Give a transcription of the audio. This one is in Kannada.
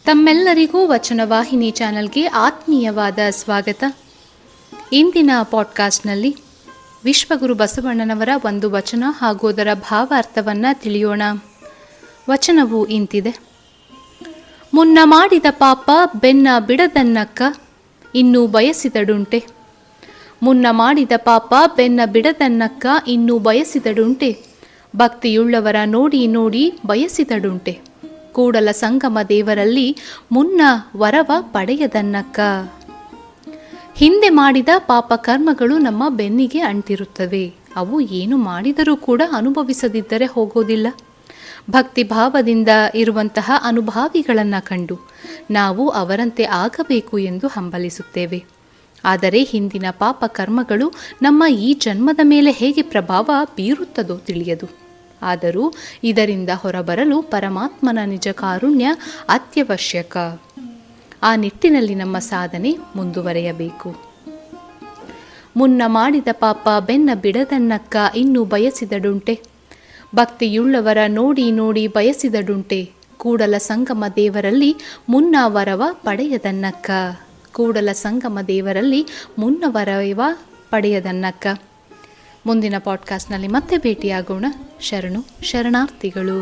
ತಮ್ಮೆಲ್ಲರಿಗೂ ವಚನವಾಹಿನಿ ಚಾನಲ್ಗೆ ಆತ್ಮೀಯವಾದ ಸ್ವಾಗತ. ಇಂದಿನ ಪಾಡ್ಕಾಸ್ಟ್ನಲ್ಲಿ ವಿಶ್ವಗುರು ಬಸವಣ್ಣನವರ ಒಂದು ವಚನ ಹಾಗೂ ಅದರ ಭಾವಾರ್ಥವನ್ನು ತಿಳಿಯೋಣ. ವಚನವು ಇಂತಿದೆ: ಮುನ್ನ ಮಾಡಿದ ಪಾಪ ಬೆನ್ನ ಬಿಡದನ್ನಕ್ಕ ಇನ್ನೂ ಬಯಸಿದಡುಂಟೆ. ಮುನ್ನ ಮಾಡಿದ ಪಾಪ ಬೆನ್ನ ಬಿಡದನ್ನಕ್ಕ ಇನ್ನೂ ಬಯಸಿದಡುಂಟೆ. ಭಕ್ತಿಯುಳ್ಳವರ ನೋಡಿ ನೋಡಿ ಬಯಸಿದಡುಂಟೆ. ಕೂಡಲ ಸಂಗಮ ದೇವರಲ್ಲಿ ಮುನ್ನ ವರವ ಪಡೆಯದನ್ನಕ್ಕ. ಹಿಂದೆ ಮಾಡಿದ ಪಾಪ ಕರ್ಮಗಳು ನಮ್ಮ ಬೆನ್ನಿಗೆ ಅಂಟಿರುತ್ತವೆ. ಅವು ಏನು ಮಾಡಿದರೂ ಕೂಡ ಅನುಭವಿಸದಿದ್ದರೆ ಹೋಗೋದಿಲ್ಲ. ಭಕ್ತಿ ಭಾವದಿಂದ ಇರುವಂತಹ ಅನುಭಾವಿಗಳನ್ನು ಕಂಡು ನಾವು ಅವರಂತೆ ಆಗಬೇಕು ಎಂದು ಹಂಬಲಿಸುತ್ತೇವೆ. ಆದರೆ ಹಿಂದಿನ ಪಾಪ ಕರ್ಮಗಳು ನಮ್ಮ ಈ ಜನ್ಮದ ಮೇಲೆ ಹೇಗೆ ಪ್ರಭಾವ ಬೀರುತ್ತದೋ ತಿಳಿಯದು. ಆದರೂ ಇದರಿಂದ ಹೊರಬರಲು ಪರಮಾತ್ಮನ ನಿಜ ಕಾರುಣ್ಯ ಅತ್ಯವಶ್ಯಕ. ಆ ನಿಟ್ಟಿನಲ್ಲಿ ನಮ್ಮ ಸಾಧನೆ ಮುಂದುವರೆಯಬೇಕು. ಮುನ್ನ ಮಾಡಿದ ಪಾಪ ಬೆನ್ನ ಬಿಡದನ್ನಕ್ಕ ಇನ್ನೂ ಬಯಸಿದಡುಂಟೆ. ಭಕ್ತಿಯುಳ್ಳವರ ನೋಡಿ ನೋಡಿ ಬಯಸಿದಡುಂಟೆ. ಕೂಡಲ ಸಂಗಮ ದೇವರಲ್ಲಿ ಮುನ್ನ ವರವ ಪಡೆಯದನ್ನಕ್ಕ. ಕೂಡಲ ಸಂಗಮ ದೇವರಲ್ಲಿ ಮುನ್ನ ವರವ ಪಡೆಯದನ್ನಕ್ಕ. ಮುಂದಿನ ಪಾಡ್ಕಾಸ್ಟ್ನಲ್ಲಿ ಮತ್ತೆ ಭೇಟಿಯಾಗೋಣ. ಶರಣು ಶರಣಾರ್ಥಿಗಳು.